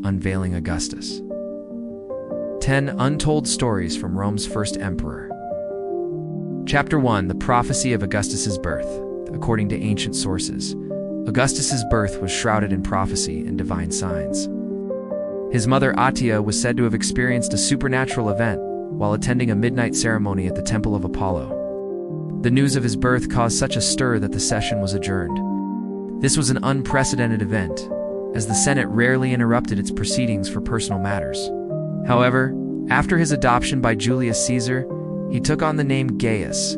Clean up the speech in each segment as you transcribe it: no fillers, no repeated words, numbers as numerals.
Unveiling Augustus. 10 Untold Stories from Rome's First Emperor. Chapter 1. The Prophecy of Augustus's Birth. According to ancient sources, Augustus's birth was shrouded in prophecy and divine signs. His mother Atia was said to have experienced a supernatural event while attending a midnight ceremony at the Temple of Apollo. The news of his birth caused such a stir that the session was adjourned. This was an unprecedented event, as the Senate rarely interrupted its proceedings for personal matters. However, after his adoption by Julius Caesar, he took on the name Gaius,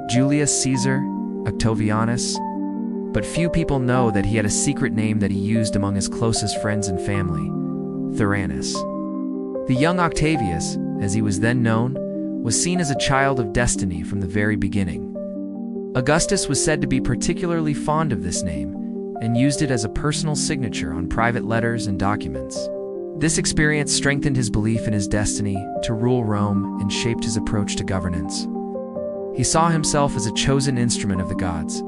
Julius Caesar, Octavius, but few people know that he had a secret name that he used among his closest friends and family, Tyrannus. The young Octavius, as he was then known, was seen as a child of destiny from the very beginning. Augustus was said to be particularly fond of this name and used it as a personal signature on private letters and documents. This experience strengthened his belief in his destiny to rule Rome and shaped his approach to governance. He saw himself as a chosen instrument of the gods,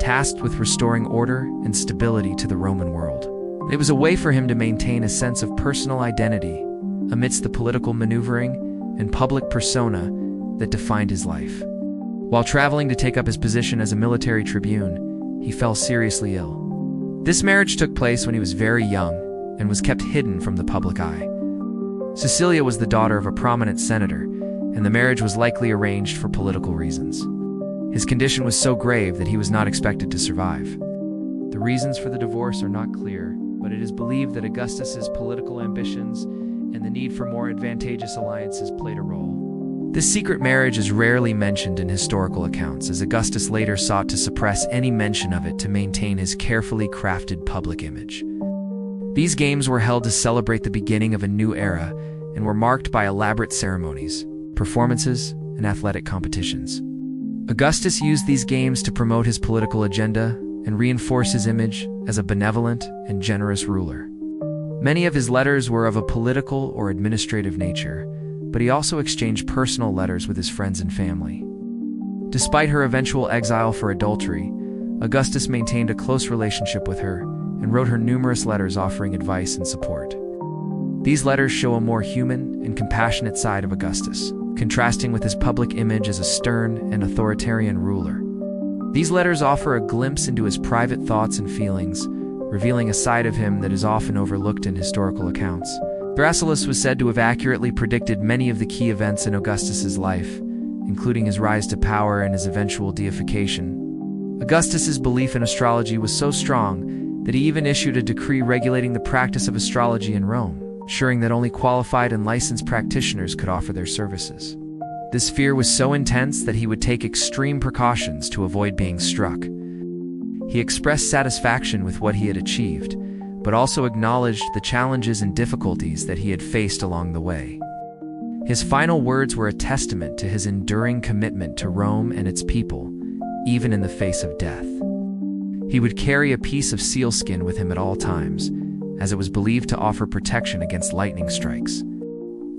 tasked with restoring order and stability to the Roman world. It was a way for him to maintain a sense of personal identity amidst the political maneuvering and public persona that defined his life. While traveling to take up his position as a military tribune, he fell seriously ill. This marriage took place when he was very young and was kept hidden from the public eye. Cecilia was the daughter of a prominent senator, and the marriage was likely arranged for political reasons. His condition was so grave that he was not expected to survive. The reasons for the divorce are not clear, but it is believed that Augustus's political ambitions and the need for more advantageous alliances played a role. This secret marriage is rarely mentioned in historical accounts, as Augustus later sought to suppress any mention of it to maintain his carefully crafted public image. These games were held to celebrate the beginning of a new era and were marked by elaborate ceremonies, performances, and athletic competitions. Augustus used these games to promote his political agenda and reinforce his image as a benevolent and generous ruler. Many of his letters were of a political or administrative nature, but he also exchanged personal letters with his friends and family. Despite her eventual exile for adultery, Augustus maintained a close relationship with her and wrote her numerous letters offering advice and support. These letters show a more human and compassionate side of Augustus, contrasting with his public image as a stern and authoritarian ruler. These letters offer a glimpse into his private thoughts and feelings, revealing a side of him that is often overlooked in historical accounts. Thrasyllus was said to have accurately predicted many of the key events in Augustus's life, including his rise to power and his eventual deification. Augustus's belief in astrology was so strong that he even issued a decree regulating the practice of astrology in Rome, ensuring that only qualified and licensed practitioners could offer their services. This fear was so intense that he would take extreme precautions to avoid being struck. He expressed satisfaction with what he had achieved, but also acknowledged the challenges and difficulties that he had faced along the way. His final words were a testament to his enduring commitment to Rome and its people, even in the face of death. He would carry a piece of sealskin with him at all times, as it was believed to offer protection against lightning strikes.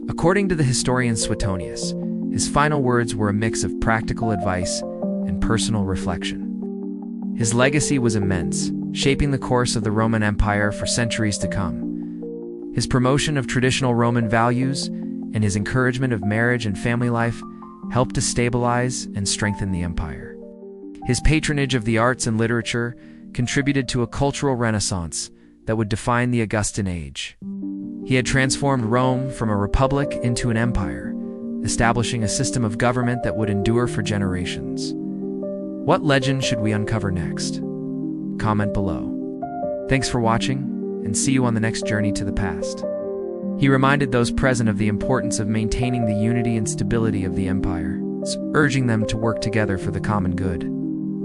According to the historian Suetonius, his final words were a mix of practical advice and personal reflection. His legacy was immense, shaping the course of the Roman Empire for centuries to come. His promotion of traditional Roman values and his encouragement of marriage and family life helped to stabilize and strengthen the empire. His patronage of the arts and literature contributed to a cultural renaissance that would define the Augustan age. He had transformed Rome from a republic into an empire, establishing a system of government that would endure for generations. What legend should we uncover next? Comment below. Thanks for watching, and see you on the next journey to the past. He reminded those present of the importance of maintaining the unity and stability of the empire, urging them to work together for the common good.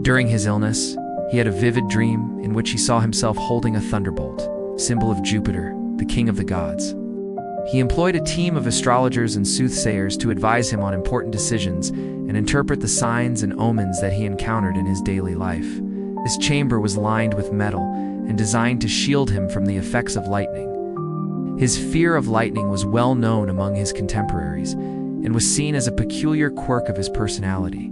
During his illness, he had a vivid dream in which he saw himself holding a thunderbolt, symbol of Jupiter, the king of the gods. He employed a team of astrologers and soothsayers to advise him on important decisions and interpret the signs and omens that he encountered in his daily life. This chamber was lined with metal and designed to shield him from the effects of lightning. His fear of lightning was well known among his contemporaries and was seen as a peculiar quirk of his personality.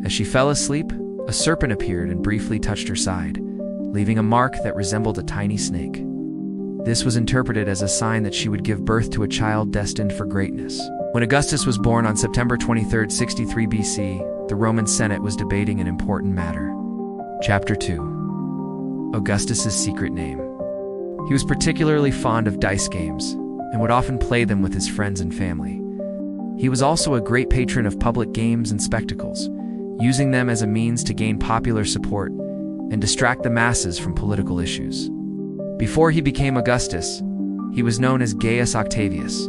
As she fell asleep, a serpent appeared and briefly touched her side, leaving a mark that resembled a tiny snake. This was interpreted as a sign that she would give birth to a child destined for greatness. When Augustus was born on September 23, 63 BC, the Roman Senate was debating an important matter. Chapter 2. Augustus's secret name. He was particularly fond of dice games and would often play them with his friends and family. He was also a great patron of public games and spectacles, using them as a means to gain popular support and distract the masses from political issues. Before he became Augustus, he was known as Gaius Octavius.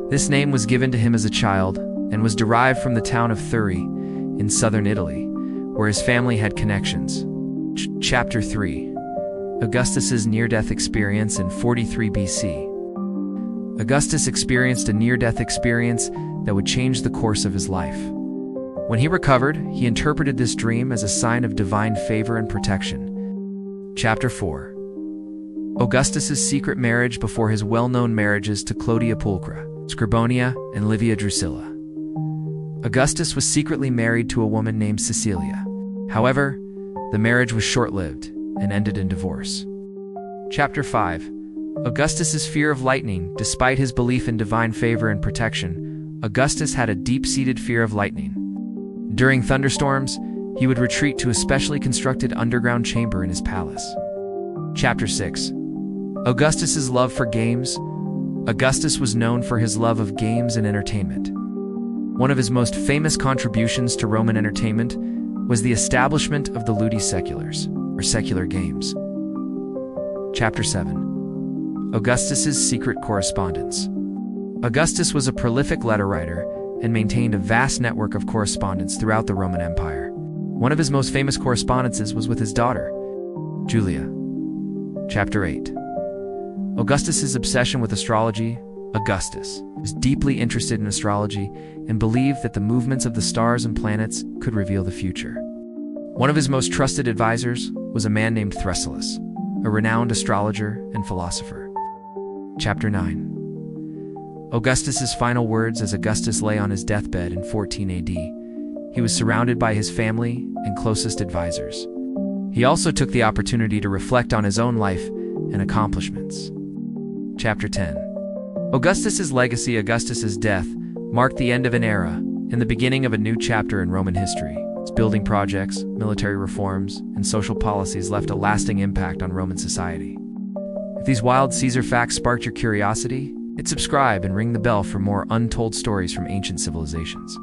This name was given to him as a child and was derived from the town of Thurii in southern Italy, where his family had connections. Chapter 3. Augustus's near-death experience in 43 BC. Augustus experienced a near-death experience that would change the course of his life. When he recovered, he interpreted this dream as a sign of divine favor and protection. Chapter 4. Augustus's secret marriage before his well-known marriages to Clodia Pulchra, Scribonia, and Livia Drusilla. Augustus was secretly married to a woman named Cecilia. However, the marriage was short-lived and ended in divorce. Chapter 5. Augustus's fear of lightning. Despite his belief in divine favor and protection, Augustus had a deep-seated fear of lightning. During thunderstorms, he would retreat to a specially constructed underground chamber in his palace. Chapter 6. Augustus's love for games. Augustus was known for his love of games and entertainment. One of his most famous contributions to Roman entertainment was the establishment of the ludi seculars, or secular games. Chapter 7. Augustus's secret correspondence. Augustus was a prolific letter writer and maintained a vast network of correspondence throughout the Roman Empire. One of his most famous correspondences was with his daughter, Julia. Chapter 8. Augustus's obsession with astrology. Augustus was deeply interested in astrology and believed that the movements of the stars and planets could reveal the future. One of his most trusted advisors was a man named Thrasyllus, a renowned astrologer and philosopher. Chapter 9. Augustus's final words. As Augustus lay on his deathbed in 14 AD, he was surrounded by his family and closest advisors. He also took the opportunity to reflect on his own life and accomplishments. Chapter 10. Augustus's legacy. Augustus's death marked the end of an era and the beginning of a new chapter in Roman history. His building projects, military reforms, and social policies left a lasting impact on Roman society. If these wild Caesar facts sparked your curiosity, hit subscribe and ring the bell for more untold stories from ancient civilizations.